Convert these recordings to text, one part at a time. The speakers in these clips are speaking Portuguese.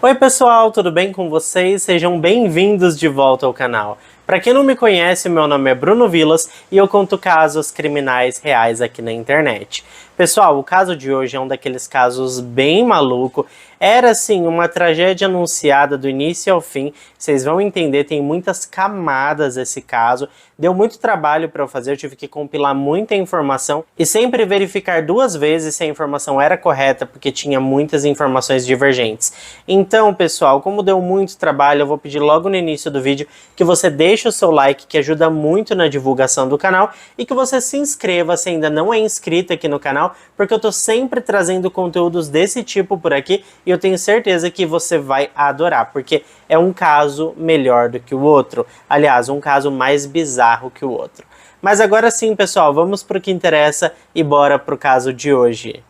Oi pessoal, tudo bem com vocês? Sejam bem-vindos de volta ao canal. Para quem não me conhece, meu nome é Bruno Vilas e eu conto casos criminais reais aqui na internet. Pessoal, o caso de hoje é um daqueles casos bem maluco. Era assim uma tragédia anunciada do início ao fim. Vocês vão entender, tem muitas camadas esse caso. Deu muito trabalho para eu fazer, eu tive que compilar muita informação e sempre verificar duas vezes se a informação era correta, porque tinha muitas informações divergentes. Então, pessoal, como deu muito trabalho, eu vou pedir logo no início do vídeo que você deixe o seu like, que ajuda muito na divulgação do canal, e que você se inscreva se ainda não é inscrito aqui no canal, porque eu tô sempre trazendo conteúdos desse tipo por aqui, e eu tenho certeza que você vai adorar, porque é um caso melhor do que o outro. Aliás, um caso mais bizarro que o outro. Mas agora sim, pessoal, vamos pro que interessa e bora pro caso de hoje.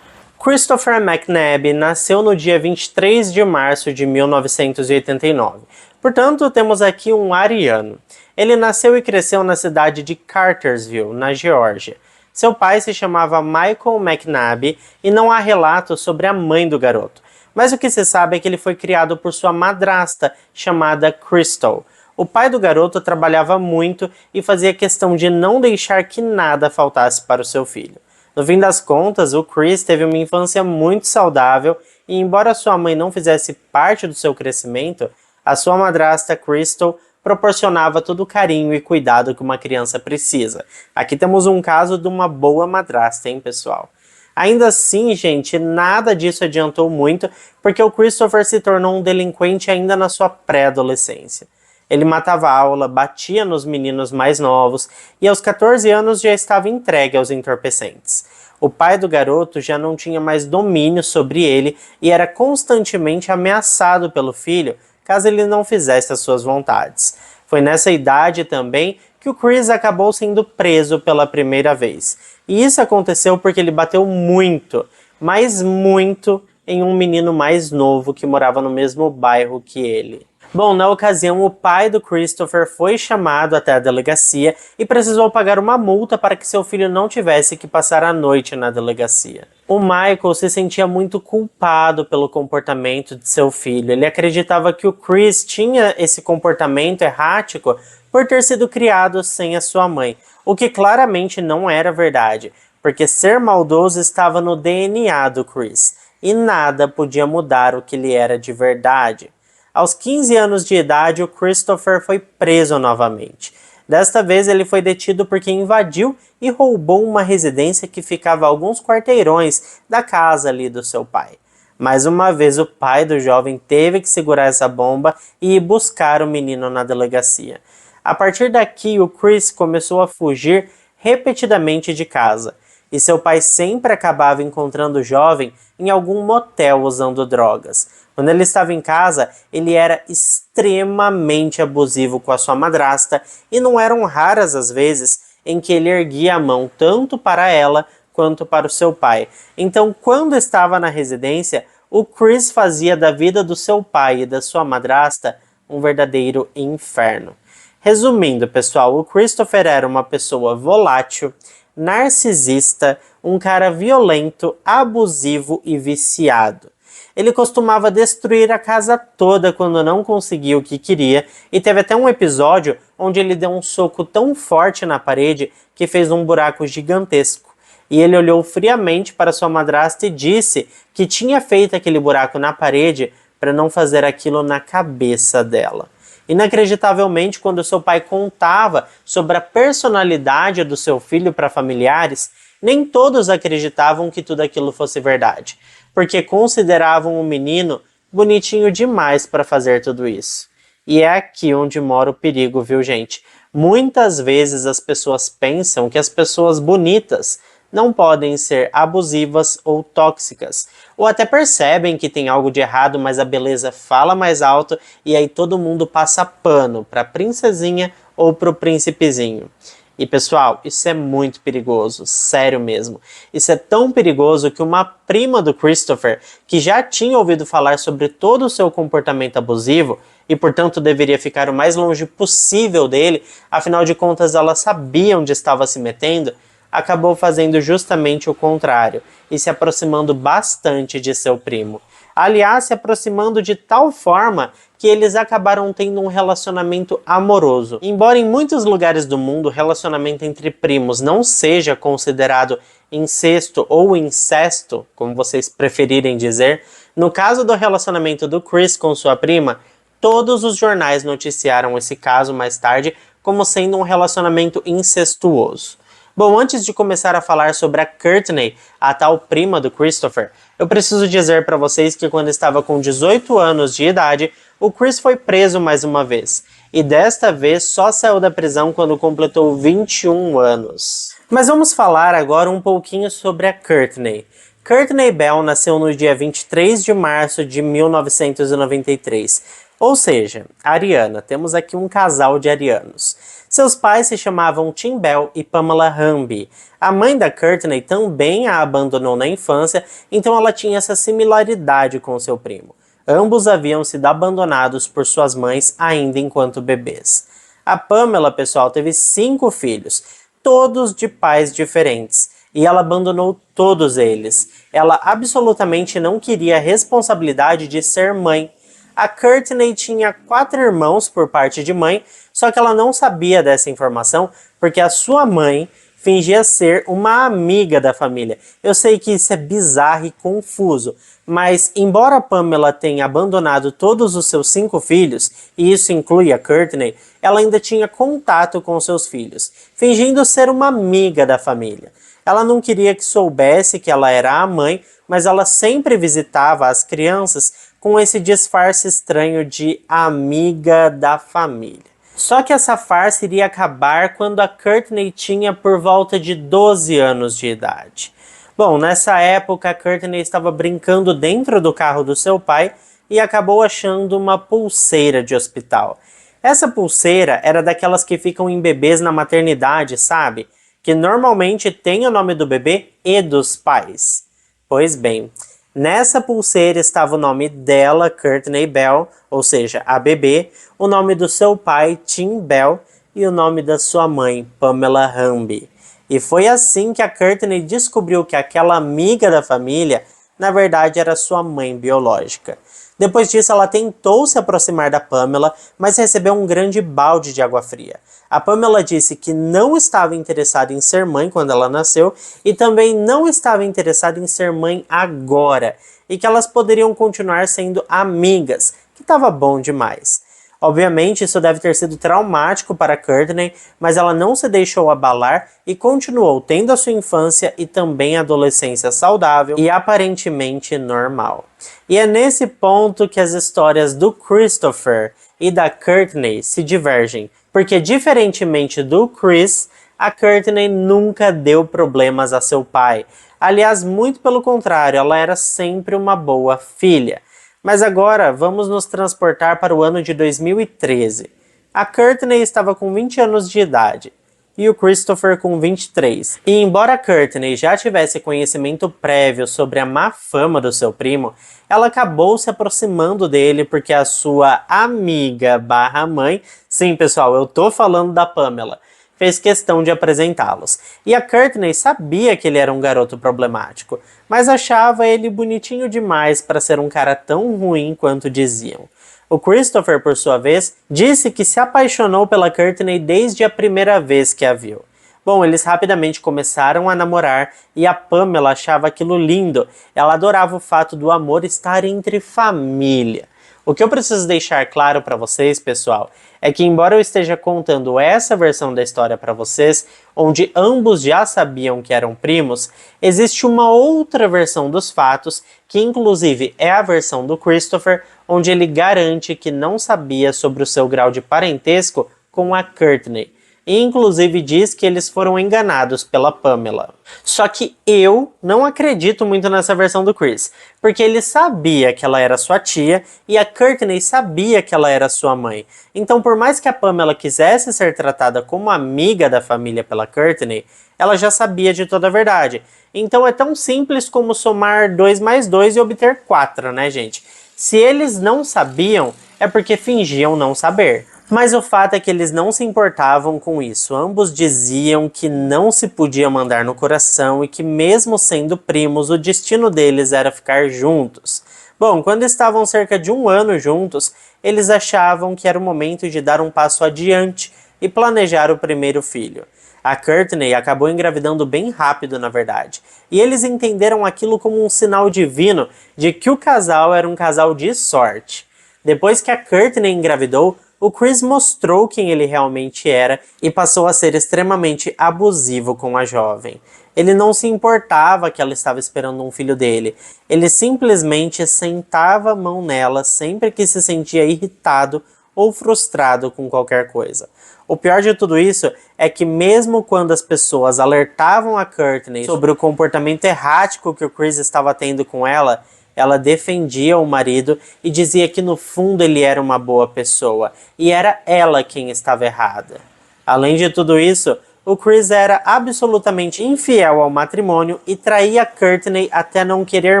Christopher McNabb nasceu no dia 23 de março de 1989. Portanto, temos aqui um ariano. Ele nasceu e cresceu na cidade de Cartersville, na Geórgia. Seu pai se chamava Michael McNabb e não há relatos sobre a mãe do garoto. Mas o que se sabe é que ele foi criado por sua madrasta, chamada Crystal. O pai do garoto trabalhava muito e fazia questão de não deixar que nada faltasse para o seu filho. No fim das contas, o Chris teve uma infância muito saudável e, embora sua mãe não fizesse parte do seu crescimento, a sua madrasta Crystal proporcionava todo o carinho e cuidado que uma criança precisa. Aqui temos um caso de uma boa madrasta, hein, pessoal? Ainda assim, gente, nada disso adiantou muito, porque o Christopher se tornou um delinquente ainda na sua pré-adolescência. Ele matava a aula, batia nos meninos mais novos e aos 14 anos já estava entregue aos entorpecentes. O pai do garoto já não tinha mais domínio sobre ele e era constantemente ameaçado pelo filho caso ele não fizesse as suas vontades. Foi nessa idade também que o Chris acabou sendo preso pela primeira vez. E isso aconteceu porque ele bateu muito, mas muito, em um menino mais novo que morava no mesmo bairro que ele. Bom, na ocasião, o pai do Christopher foi chamado até a delegacia e precisou pagar uma multa para que seu filho não tivesse que passar a noite na delegacia. O Michael se sentia muito culpado pelo comportamento de seu filho. Ele acreditava que o Chris tinha esse comportamento errático por ter sido criado sem a sua mãe, o que claramente não era verdade, porque ser maldoso estava no DNA do Chris, e nada podia mudar o que ele era de verdade. Aos 15 anos de idade, o Christopher foi preso novamente. Desta vez ele foi detido porque invadiu e roubou uma residência que ficava a alguns quarteirões da casa ali do seu pai. Mais uma vez o pai do jovem teve que segurar essa bomba e ir buscar o menino na delegacia. A partir daqui, o Chris começou a fugir repetidamente de casa, e seu pai sempre acabava encontrando o jovem em algum motel usando drogas. Quando ele estava em casa, ele era extremamente abusivo com a sua madrasta e não eram raras as vezes em que ele erguia a mão tanto para ela quanto para o seu pai. Então, quando estava na residência, o Chris fazia da vida do seu pai e da sua madrasta um verdadeiro inferno. Resumindo, pessoal, o Christopher era uma pessoa volátil, narcisista, um cara violento, abusivo e viciado. Ele costumava destruir a casa toda quando não conseguia o que queria, e teve até um episódio onde ele deu um soco tão forte na parede que fez um buraco gigantesco. E ele olhou friamente para sua madrasta e disse que tinha feito aquele buraco na parede para não fazer aquilo na cabeça dela. Inacreditavelmente, quando seu pai contava sobre a personalidade do seu filho para familiares, nem todos acreditavam que tudo aquilo fosse verdade, porque consideravam o menino bonitinho demais para fazer tudo isso. E é aqui onde mora o perigo, viu, gente? Muitas vezes as pessoas pensam que as pessoas bonitas não podem ser abusivas ou tóxicas, ou até percebem que tem algo de errado, mas a beleza fala mais alto e aí todo mundo passa pano para a princesinha ou para o príncipezinho. E pessoal, isso é muito perigoso, sério mesmo. Isso é tão perigoso que uma prima do Christopher, que já tinha ouvido falar sobre todo o seu comportamento abusivo e portanto deveria ficar o mais longe possível dele, afinal de contas ela sabia onde estava se metendo, acabou fazendo justamente o contrário e se aproximando bastante de seu primo. Aliás, se aproximando de tal forma que eles acabaram tendo um relacionamento amoroso. Embora em muitos lugares do mundo o relacionamento entre primos não seja considerado incesto ou incesto, como vocês preferirem dizer, no caso do relacionamento do Chris com sua prima, todos os jornais noticiaram esse caso mais tarde como sendo um relacionamento incestuoso. Bom, antes de começar a falar sobre a Courtney, a tal prima do Christopher, eu preciso dizer para vocês que quando estava com 18 anos de idade, o Chris foi preso mais uma vez. E desta vez só saiu da prisão quando completou 21 anos. Mas vamos falar agora um pouquinho sobre a Courtney. Courtney Bell nasceu no dia 23 de março de 1993. Ou seja, ariana. Temos aqui um casal de arianos. Seus pais se chamavam Tim Bell e Pamela Hamby. A mãe da Courtney também a abandonou na infância, então ela tinha essa similaridade com seu primo. Ambos haviam sido abandonados por suas mães ainda enquanto bebês. A Pamela, pessoal, teve 5 filhos, todos de pais diferentes, e ela abandonou todos eles. Ela absolutamente não queria a responsabilidade de ser mãe. A Courtney tinha 4 irmãos por parte de mãe, só que ela não sabia dessa informação porque a sua mãe fingia ser uma amiga da família. Eu sei que isso é bizarro e confuso, mas embora a Pamela tenha abandonado todos os seus 5 filhos, e isso inclui a Courtney, ela ainda tinha contato com seus filhos, fingindo ser uma amiga da família. Ela não queria que soubesse que ela era a mãe, mas ela sempre visitava as crianças com esse disfarce estranho de amiga da família. Só que essa farsa iria acabar quando a Courtney tinha por volta de 12 anos de idade. Bom, nessa época a Courtney estava brincando dentro do carro do seu pai e acabou achando uma pulseira de hospital. Essa pulseira era daquelas que ficam em bebês na maternidade, sabe? Que normalmente tem o nome do bebê e dos pais. Pois bem, nessa pulseira estava o nome dela, Courtney Bell, ou seja, a bebê, o nome do seu pai, Tim Bell, e o nome da sua mãe, Pamela Hamby. E foi assim que a Courtney descobriu que aquela amiga da família, na verdade, era sua mãe biológica. Depois disso, ela tentou se aproximar da Pamela, mas recebeu um grande balde de água fria. A Pamela disse que não estava interessada em ser mãe quando ela nasceu e também não estava interessada em ser mãe agora, e que elas poderiam continuar sendo amigas, que estava bom demais. Obviamente, isso deve ter sido traumático para Courtney, mas ela não se deixou abalar e continuou tendo a sua infância e também adolescência saudável e aparentemente normal. E é nesse ponto que as histórias do Christopher e da Courtney se divergem, porque diferentemente do Chris, a Courtney nunca deu problemas a seu pai. Aliás, muito pelo contrário, ela era sempre uma boa filha. Mas agora vamos nos transportar para o ano de 2013. A Courtney estava com 20 anos de idade e o Christopher com 23. E embora a Courtney já tivesse conhecimento prévio sobre a má fama do seu primo, ela acabou se aproximando dele porque a sua amiga barra mãe, sim pessoal, eu tô falando da Pamela, fez questão de apresentá-los. E a Courtney sabia que ele era um garoto problemático, mas achava ele bonitinho demais para ser um cara tão ruim quanto diziam. O Christopher, por sua vez, disse que se apaixonou pela Courtney desde a primeira vez que a viu. Bom, eles rapidamente começaram a namorar e a Pamela achava aquilo lindo. Ela adorava o fato do amor estar entre família. O que eu preciso deixar claro para vocês, pessoal, é que embora eu esteja contando essa versão da história para vocês, onde ambos já sabiam que eram primos, existe uma outra versão dos fatos, que inclusive é a versão do Christopher, onde ele garante que não sabia sobre o seu grau de parentesco com a Courtney. E inclusive diz que eles foram enganados pela Pamela. Só que eu não acredito muito nessa versão do Chris, porque ele sabia que ela era sua tia e a Courtney sabia que ela era sua mãe. Então por mais que a Pamela quisesse ser tratada como amiga da família pela Courtney, ela já sabia de toda a verdade. Então é tão simples como somar 2 mais 2 e obter 4, né gente? Se eles não sabiam, é porque fingiam não saber. Mas o fato é que eles não se importavam com isso. Ambos diziam que não se podia mandar no coração e que, mesmo sendo primos, o destino deles era ficar juntos. Bom, quando estavam cerca de 1 ano juntos, eles achavam que era o momento de dar um passo adiante e planejar o primeiro filho. A Courtney acabou engravidando bem rápido, na verdade, e eles entenderam aquilo como um sinal divino de que o casal era um casal de sorte. Depois que a Courtney engravidou, o Chris mostrou quem ele realmente era e passou a ser extremamente abusivo com a jovem. Ele não se importava que ela estava esperando um filho dele. Ele simplesmente sentava a mão nela sempre que se sentia irritado ou frustrado com qualquer coisa. O pior de tudo isso é que mesmo quando as pessoas alertavam a Courtney sobre o comportamento errático que o Chris estava tendo com ela, ela defendia o marido e dizia que no fundo ele era uma boa pessoa e era ela quem estava errada. Além de tudo isso, o Chris era absolutamente infiel ao matrimônio e traía Courtney até não querer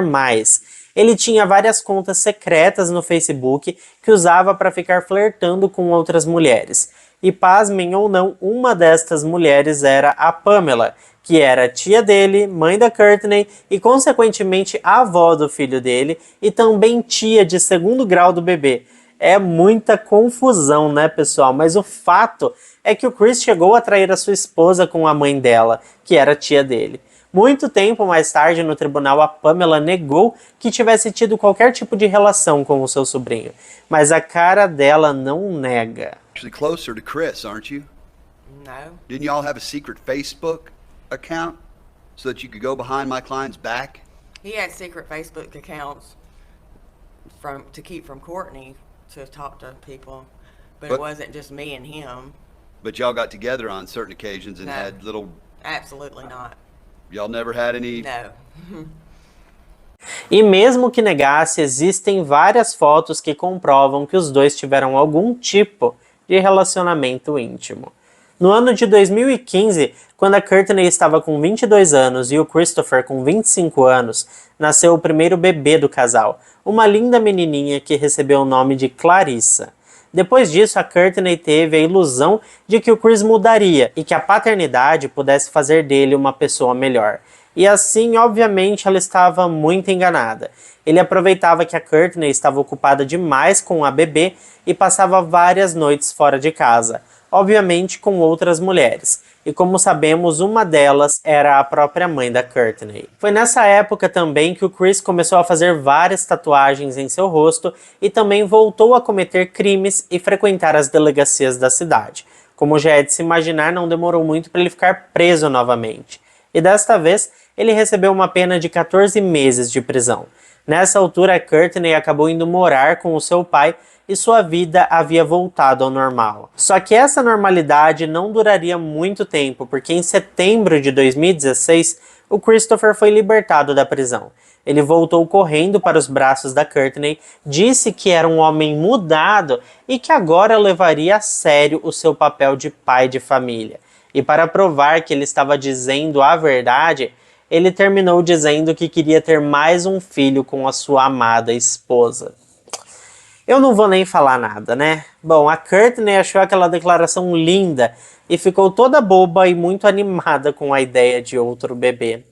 mais. Ele tinha várias contas secretas no Facebook que usava para ficar flertando com outras mulheres. E pasmem ou não, uma destas mulheres era a Pamela, que era tia dele, mãe da Courtney e consequentemente a avó do filho dele e também tia de 2º grau do bebê. É muita confusão, né, pessoal? Mas o fato é que o Chris chegou a trair a sua esposa com a mãe dela, que era tia dele. Muito tempo mais tarde, no tribunal, a Pamela negou que tivesse tido qualquer tipo de relação com o seu sobrinho. Mas a cara dela não nega. Actually closer to Chris, aren't you? No. Didn't y'all have a secret Facebook account so that you could go behind my client's back? He had secret Facebook accounts to keep from Courtney to talk to people, but it wasn't just me and him. But y'all got together on certain occasions and No. had little... Absolutely not. Y'all never had any... No. E mesmo que negasse, existem várias fotos que comprovam que os dois tiveram algum tipo de relacionamento íntimo. No ano de 2015, quando a Courtney estava com 22 anos e o Christopher com 25 anos, nasceu o primeiro bebê do casal, uma linda menininha que recebeu o nome de Clarissa. Depois disso, a Courtney teve a ilusão de que o Chris mudaria e que a paternidade pudesse fazer dele uma pessoa melhor. E assim, obviamente, ela estava muito enganada. Ele aproveitava que a Courtney estava ocupada demais com a bebê e passava várias noites fora de casa, obviamente com outras mulheres. E como sabemos, uma delas era a própria mãe da Courtney. Foi nessa época também que o Chris começou a fazer várias tatuagens em seu rosto e também voltou a cometer crimes e frequentar as delegacias da cidade. Como já é de se imaginar, não demorou muito para ele ficar preso novamente. E desta vez, ele recebeu uma pena de 14 meses de prisão. Nessa altura, a Courtney acabou indo morar com o seu pai e sua vida havia voltado ao normal. Só que essa normalidade não duraria muito tempo, porque em setembro de 2016, o Christopher foi libertado da prisão. Ele voltou correndo para os braços da Courtney, disse que era um homem mudado e que agora levaria a sério o seu papel de pai de família. E para provar que ele estava dizendo a verdade, ele terminou dizendo que queria ter mais um filho com a sua amada esposa. Eu não vou nem falar nada, né? Bom, a Courtney achou aquela declaração linda e ficou toda boba e muito animada com a ideia de outro bebê.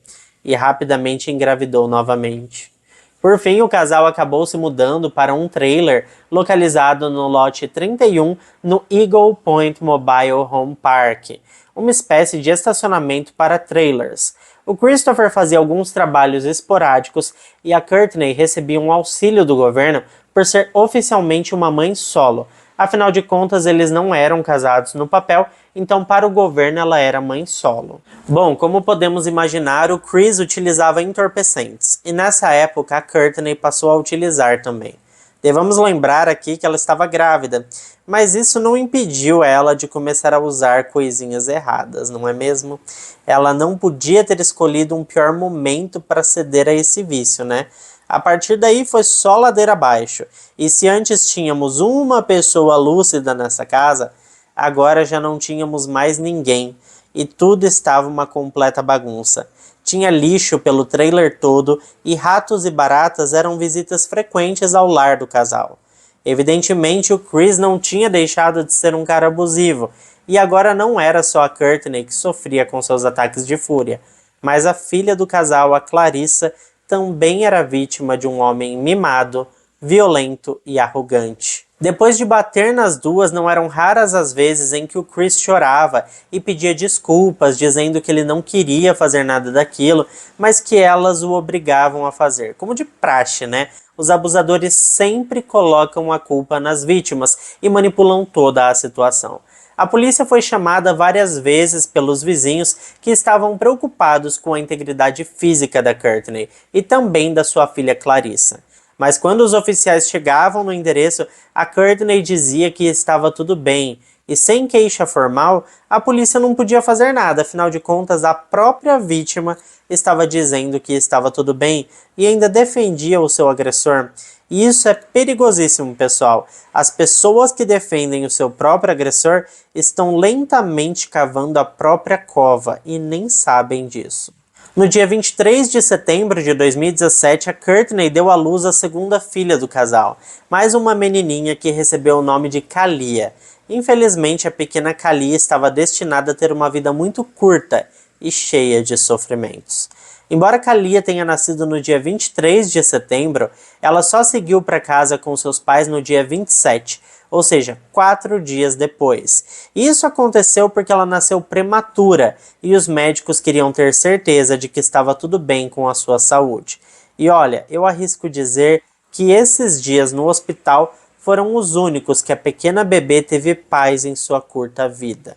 E rapidamente engravidou novamente. Por fim, o casal acabou se mudando para um trailer localizado no lote 31 no Eagle Point Mobile Home Park, uma espécie de estacionamento para trailers. O Christopher fazia alguns trabalhos esporádicos e a Courtney recebia um auxílio do governo por ser oficialmente uma mãe solo. Afinal de contas, eles não eram casados no papel, então para o governo ela era mãe solo. Bom, como podemos imaginar, o Chris utilizava entorpecentes, e nessa época a Courtney passou a utilizar também. Devemos lembrar aqui que ela estava grávida, mas isso não impediu ela de começar a usar coisinhas erradas, não é mesmo? Ela não podia ter escolhido um pior momento para ceder a esse vício, né? A partir daí foi só ladeira abaixo. E se antes tínhamos uma pessoa lúcida nessa casa, agora já não tínhamos mais ninguém. E tudo estava uma completa bagunça. Tinha lixo pelo trailer todo e ratos e baratas eram visitas frequentes ao lar do casal. Evidentemente, o Chris não tinha deixado de ser um cara abusivo, e agora não era só a Courtney que sofria com seus ataques de fúria, mas a filha do casal, a Clarissa, também era vítima de um homem mimado, violento e arrogante. Depois de bater nas duas, não eram raras as vezes em que o Chris chorava e pedia desculpas, dizendo que ele não queria fazer nada daquilo, mas que elas o obrigavam a fazer. Como de praxe, né? Os abusadores sempre colocam a culpa nas vítimas e manipulam toda a situação. A polícia foi chamada várias vezes pelos vizinhos que estavam preocupados com a integridade física da Courtney e também da sua filha Clarissa. Mas quando os oficiais chegavam no endereço, a Courtney dizia que estava tudo bem, e sem queixa formal, a polícia não podia fazer nada, afinal de contas a própria vítima estava dizendo que estava tudo bem e ainda defendia o seu agressor. E isso é perigosíssimo, pessoal. As pessoas que defendem o seu próprio agressor estão lentamente cavando a própria cova e nem sabem disso. No dia 23 de setembro de 2017, a Courtney deu à luz a segunda filha do casal, mais uma menininha que recebeu o nome de Kalia. Infelizmente, a pequena Kalia estava destinada a ter uma vida muito curta e cheia de sofrimentos. Embora Kalia tenha nascido no dia 23 de setembro, ela só seguiu para casa com seus pais no dia 27, ou seja, 4 dias depois. Isso aconteceu porque ela nasceu prematura e os médicos queriam ter certeza de que estava tudo bem com a sua saúde. E olha, eu arrisco dizer que esses dias no hospital foram os únicos que a pequena bebê teve paz em sua curta vida.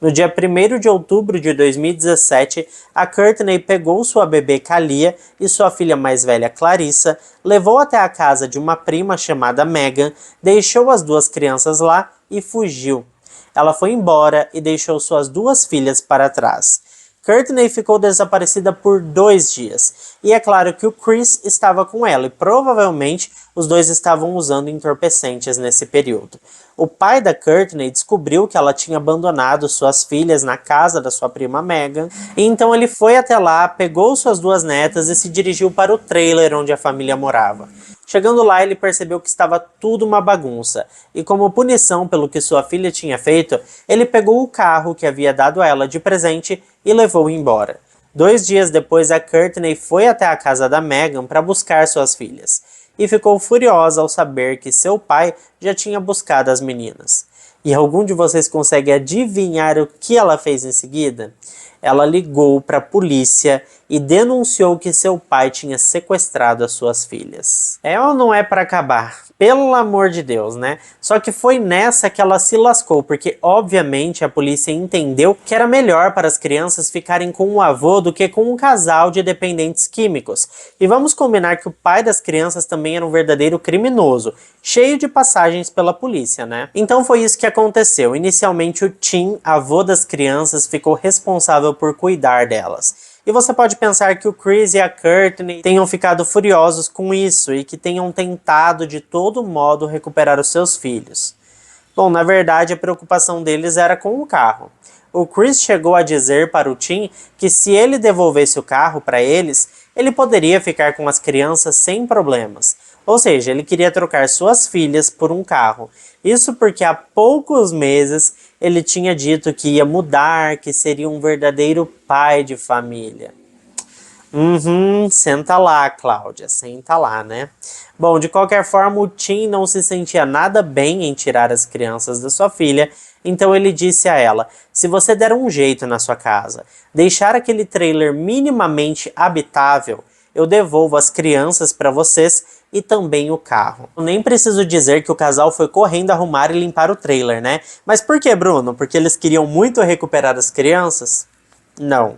No dia 1º de outubro de 2017, a Courtney pegou sua bebê Kalia e sua filha mais velha Clarissa, levou até a casa de uma prima chamada Megan, deixou as duas crianças lá e fugiu. Ela foi embora e deixou suas duas filhas para trás. Courtney ficou desaparecida por 2 dias, e é claro que o Chris estava com ela e provavelmente os dois estavam usando entorpecentes nesse período. O pai da Courtney descobriu que ela tinha abandonado suas filhas na casa da sua prima Megan, e então ele foi até lá, pegou suas duas netas e se dirigiu para o trailer onde a família morava. Chegando lá, ele percebeu que estava tudo uma bagunça, e como punição pelo que sua filha tinha feito, ele pegou o carro que havia dado a ela de presente e levou embora. 2 dias depois, a Courtney foi até a casa da Megan para buscar suas filhas, e ficou furiosa ao saber que seu pai já tinha buscado as meninas. E algum de vocês consegue adivinhar o que ela fez em seguida? Ela ligou para a polícia e denunciou que seu pai tinha sequestrado as suas filhas. É ou não é para acabar? Pelo amor de Deus, né? Só que foi nessa que ela se lascou, porque obviamente a polícia entendeu que era melhor para as crianças ficarem com o avô do que com um casal de dependentes químicos. E vamos combinar que o pai das crianças também era um verdadeiro criminoso, cheio de passagens pela polícia, né? Então foi isso que aconteceu. Inicialmente o Tim, avô das crianças, ficou responsável por cuidar delas. E você pode pensar que o Chris e a Courtney tenham ficado furiosos com isso e que tenham tentado de todo modo recuperar os seus filhos. Bom, na verdade a preocupação deles era com o carro. O Chris chegou a dizer para o Tim que se ele devolvesse o carro para eles, ele poderia ficar com as crianças sem problemas. Ou seja, ele queria trocar suas filhas por um carro. Isso porque há poucos meses ele tinha dito que ia mudar, que seria um verdadeiro pai de família. Senta lá, Cláudia, senta lá, né? Bom, de qualquer forma, o Tim não se sentia nada bem em tirar as crianças da sua filha, então ele disse a ela: se você der um jeito na sua casa, deixar aquele trailer minimamente habitável, eu devolvo as crianças para vocês e também o carro. Eu nem preciso dizer que o casal foi correndo arrumar e limpar o trailer, né? Mas por que, Bruno? Porque eles queriam muito recuperar as crianças? Não,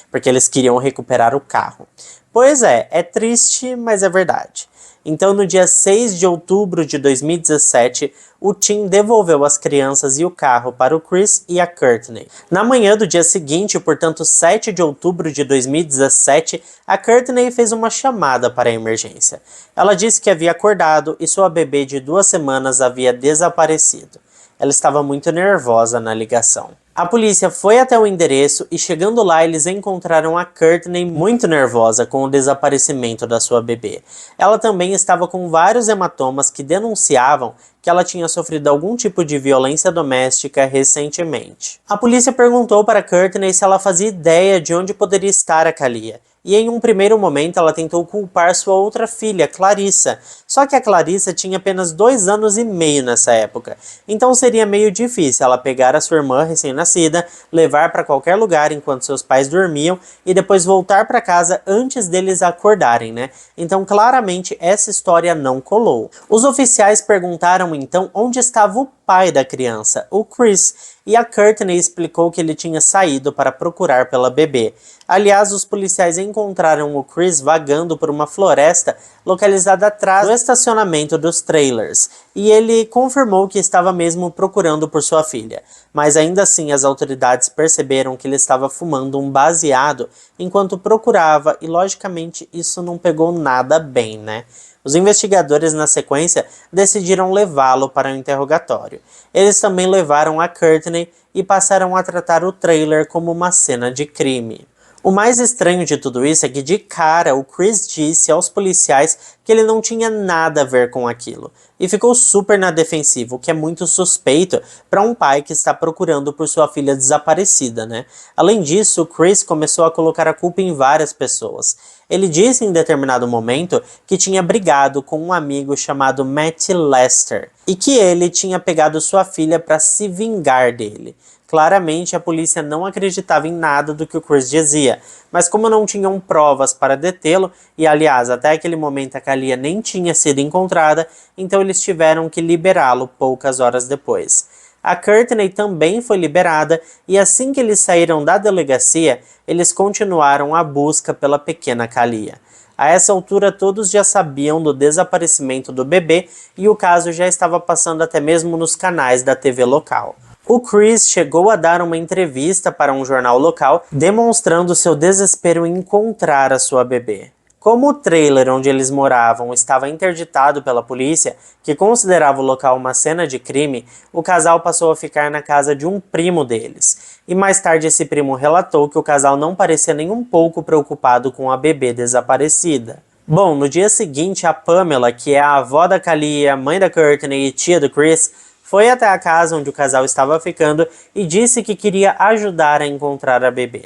porque eles queriam recuperar o carro. Pois é triste, mas é verdade. Então, no dia 6 de outubro de 2017, o Tim devolveu as crianças e o carro para o Chris e a Courtney. Na manhã do dia seguinte, portanto 7 de outubro de 2017, a Courtney fez uma chamada para a emergência. Ela disse que havia acordado e sua bebê de 2 semanas havia desaparecido. Ela estava muito nervosa na ligação. A polícia foi até o endereço e, chegando lá, eles encontraram a Courtney muito nervosa com o desaparecimento da sua bebê. Ela também estava com vários hematomas que denunciavam que ela tinha sofrido algum tipo de violência doméstica recentemente. A polícia perguntou para Courtney se ela fazia ideia de onde poderia estar a Kalia. E em um primeiro momento ela tentou culpar sua outra filha, Clarissa. Só que a Clarissa tinha apenas 2 anos e meio nessa época. Então seria meio difícil ela pegar a sua irmã recém-nascida, levar para qualquer lugar enquanto seus pais dormiam e depois voltar para casa antes deles acordarem, né? Então claramente essa história não colou. Os oficiais perguntaram então onde estava o pai da criança, o Chris, e a Courtney explicou que ele tinha saído para procurar pela bebê. Aliás, os policiais encontraram o Chris vagando por uma floresta localizada atrás do estacionamento dos trailers, e ele confirmou que estava mesmo procurando por sua filha. Mas ainda assim, as autoridades perceberam que ele estava fumando um baseado enquanto procurava, e logicamente isso não pegou nada bem, né? Os investigadores, na sequência, decidiram levá-lo para o interrogatório. Eles também levaram a Courtney e passaram a tratar o trailer como uma cena de crime. O mais estranho de tudo isso é que, de cara, o Chris disse aos policiais que ele não tinha nada a ver com aquilo. E ficou super na defensiva, o que é muito suspeito para um pai que está procurando por sua filha desaparecida, né? Além disso, o Chris começou a colocar a culpa em várias pessoas. Ele disse em determinado momento que tinha brigado com um amigo chamado Matt Lester e que ele tinha pegado sua filha para se vingar dele. Claramente a polícia não acreditava em nada do que o Chris dizia, mas como não tinham provas para detê-lo, e aliás até aquele momento a Kalia nem tinha sido encontrada, então eles tiveram que liberá-lo poucas horas depois. A Courtney também foi liberada e assim que eles saíram da delegacia, eles continuaram a busca pela pequena Kalia. A essa altura todos já sabiam do desaparecimento do bebê e o caso já estava passando até mesmo nos canais da TV local. O Chris chegou a dar uma entrevista para um jornal local, demonstrando seu desespero em encontrar a sua bebê. Como o trailer onde eles moravam estava interditado pela polícia, que considerava o local uma cena de crime, o casal passou a ficar na casa de um primo deles. E mais tarde esse primo relatou que o casal não parecia nem um pouco preocupado com a bebê desaparecida. Bom, no dia seguinte, a Pamela, que é a avó da Kalia, mãe da Courtney e tia do Chris, foi até a casa onde o casal estava ficando e disse que queria ajudar a encontrar a bebê.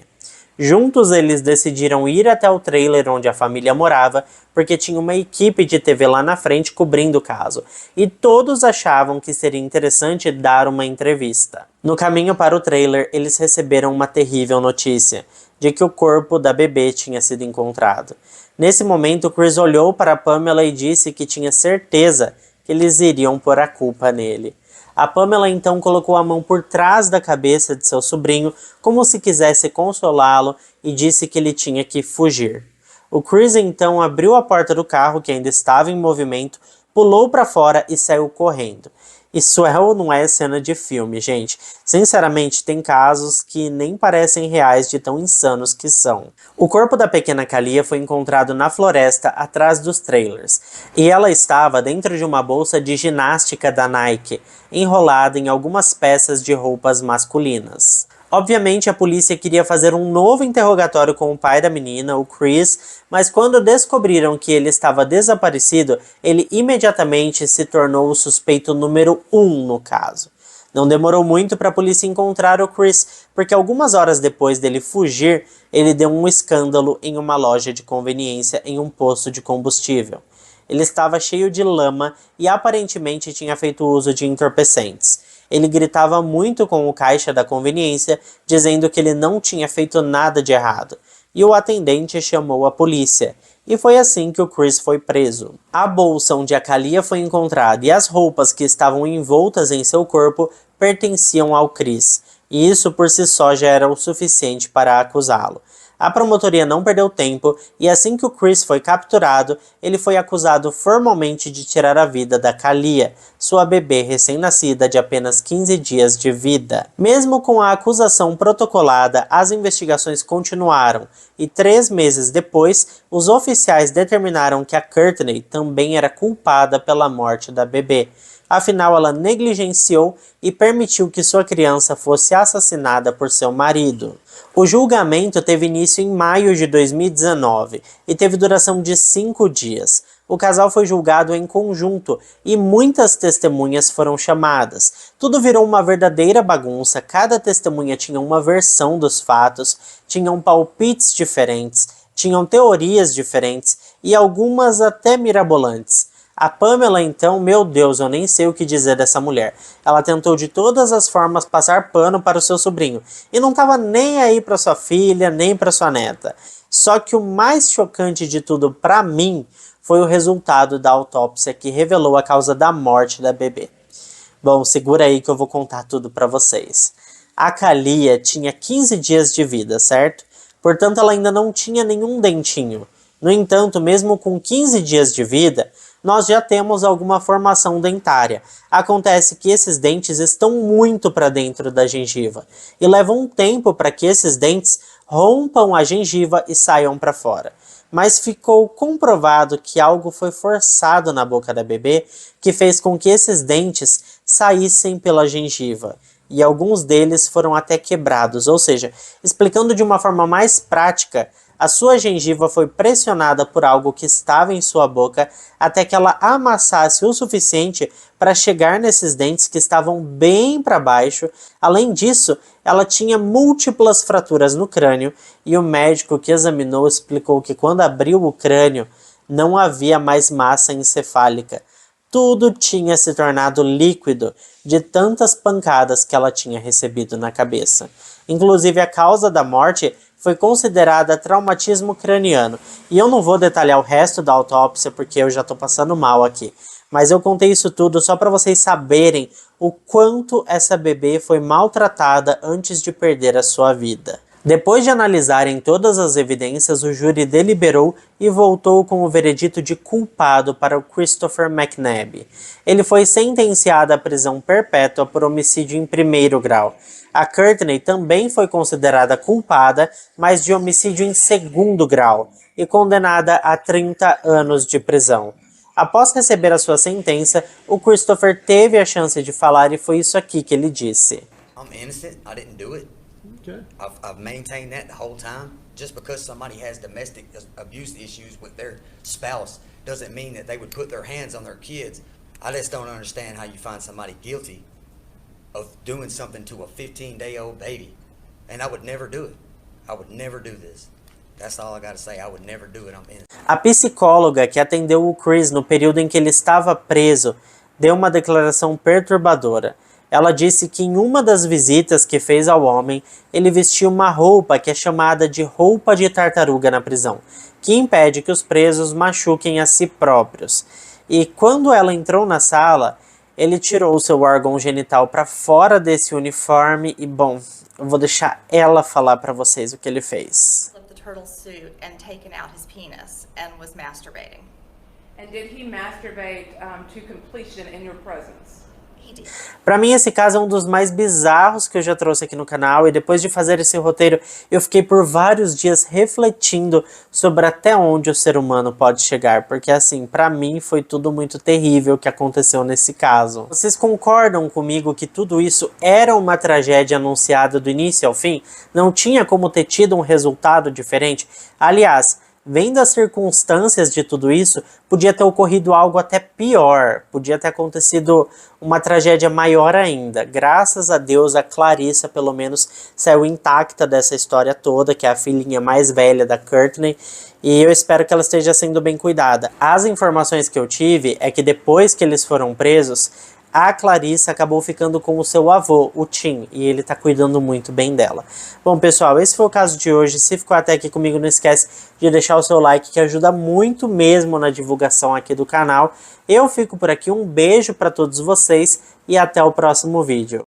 Juntos eles decidiram ir até o trailer onde a família morava, porque tinha uma equipe de TV lá na frente cobrindo o caso, e todos achavam que seria interessante dar uma entrevista. No caminho para o trailer, eles receberam uma terrível notícia, de que o corpo da bebê tinha sido encontrado. Nesse momento, Chris olhou para Pamela e disse que tinha certeza que eles iriam pôr a culpa nele. A Pamela então colocou a mão por trás da cabeça de seu sobrinho, como se quisesse consolá-lo, e disse que ele tinha que fugir. O Chris então abriu a porta do carro, que ainda estava em movimento, pulou para fora e saiu correndo. Isso é ou não é cena de filme, gente? Sinceramente, tem casos que nem parecem reais de tão insanos que são. O corpo da pequena Kalia foi encontrado na floresta atrás dos trailers, e ela estava dentro de uma bolsa de ginástica da Nike, enrolada em algumas peças de roupas masculinas. Obviamente a polícia queria fazer um novo interrogatório com o pai da menina, o Chris, mas quando descobriram que ele estava desaparecido, ele imediatamente se tornou o suspeito número 1 no caso. Não demorou muito para a polícia encontrar o Chris, porque algumas horas depois dele fugir, ele deu um escândalo em uma loja de conveniência em um posto de combustível. Ele estava cheio de lama e aparentemente tinha feito uso de entorpecentes. Ele gritava muito com o caixa da conveniência, dizendo que ele não tinha feito nada de errado. E o atendente chamou a polícia. E foi assim que o Chris foi preso. A bolsa onde a Kalia foi encontrada e as roupas que estavam envoltas em seu corpo pertenciam ao Chris. E isso por si só já era o suficiente para acusá-lo. A promotoria não perdeu tempo e assim que o Chris foi capturado, ele foi acusado formalmente de tirar a vida da Kalia, sua bebê recém-nascida de apenas 15 dias de vida. Mesmo com a acusação protocolada, as investigações continuaram e 3 meses depois, os oficiais determinaram que a Courtney também era culpada pela morte da bebê. Afinal, ela negligenciou e permitiu que sua criança fosse assassinada por seu marido. O julgamento teve início em maio de 2019 e teve duração de 5 dias. O casal foi julgado em conjunto e muitas testemunhas foram chamadas. Tudo virou uma verdadeira bagunça, cada testemunha tinha uma versão dos fatos, tinham palpites diferentes, tinham teorias diferentes e algumas até mirabolantes. A Pamela, então, meu Deus, eu nem sei o que dizer dessa mulher. Ela tentou de todas as formas passar pano para o seu sobrinho e não estava nem aí para sua filha, nem para sua neta. Só que o mais chocante de tudo para mim foi o resultado da autópsia que revelou a causa da morte da bebê. Bom, segura aí que eu vou contar tudo para vocês. A Kalia tinha 15 dias de vida, certo? Portanto, ela ainda não tinha nenhum dentinho. No entanto, mesmo com 15 dias de vida, nós já temos alguma formação dentária. Acontece que esses dentes estão muito para dentro da gengiva e levam um tempo para que esses dentes rompam a gengiva e saiam para fora. Mas ficou comprovado que algo foi forçado na boca da bebê que fez com que esses dentes saíssem pela gengiva. E alguns deles foram até quebrados, ou seja, explicando de uma forma mais prática, a sua gengiva foi pressionada por algo que estava em sua boca até que ela amassasse o suficiente para chegar nesses dentes que estavam bem para baixo. Além disso, ela tinha múltiplas fraturas no crânio e o médico que examinou explicou que quando abriu o crânio não havia mais massa encefálica. Tudo tinha se tornado líquido de tantas pancadas que ela tinha recebido na cabeça. Inclusive, a causa da morte foi considerada traumatismo craniano. E eu não vou detalhar o resto da autópsia porque eu já estou passando mal aqui. Mas eu contei isso tudo só para vocês saberem o quanto essa bebê foi maltratada antes de perder a sua vida. Depois de analisarem todas as evidências, o júri deliberou e voltou com o veredito de culpado para o Christopher McNabb. Ele foi sentenciado à prisão perpétua por homicídio em primeiro grau. A Courtney também foi considerada culpada, mas de homicídio em segundo grau, e condenada a 30 anos de prisão. Após receber a sua sentença, o Christopher teve a chance de falar e foi isso aqui que ele disse. I'm innocent. I didn't do it. Okay. I've maintained that the whole time. Just because somebody has domestic abuse issues with their spouse doesn't mean that they would put their hands on their kids. I just don't understand how you find somebody guilty of doing something to a 15-day-old baby. And I would never do it. I would never do this. That's all I gotta say. I would never do it. I'm innocent. A psicóloga que atendeu o Chris no período em que ele estava preso deu uma declaração perturbadora. Ela disse que em uma das visitas que fez ao homem, ele vestia uma roupa que é chamada de roupa de tartaruga na prisão, que impede que os presos machuquem a si próprios. E quando ela entrou na sala, ele tirou seu órgão genital para fora desse uniforme e, bom, eu vou deixar ela falar para vocês o que ele fez. The turtle suit and taken out his penis and was masturbating. And did he masturbate to completion in your presence? He did. Para mim, esse caso é um dos mais bizarros que eu já trouxe aqui no canal, e depois de fazer esse roteiro, eu fiquei por vários dias refletindo sobre até onde o ser humano pode chegar, porque assim, para mim foi tudo muito terrível que aconteceu nesse caso. Vocês concordam comigo que tudo isso era uma tragédia anunciada do início ao fim? Não tinha como ter tido um resultado diferente? Aliás, vendo as circunstâncias de tudo isso, podia ter ocorrido algo até pior, podia ter acontecido uma tragédia maior ainda. Graças a Deus, a Clarissa, pelo menos, saiu intacta dessa história toda, que é a filhinha mais velha da Courtney, e eu espero que ela esteja sendo bem cuidada. As informações que eu tive é que depois que eles foram presos, a Clarissa acabou ficando com o seu avô, o Tim, e ele tá cuidando muito bem dela. Bom, pessoal, esse foi o caso de hoje. Se ficou até aqui comigo, não esquece de deixar o seu like, que ajuda muito mesmo na divulgação aqui do canal. Eu fico por aqui, um beijo para todos vocês e até o próximo vídeo.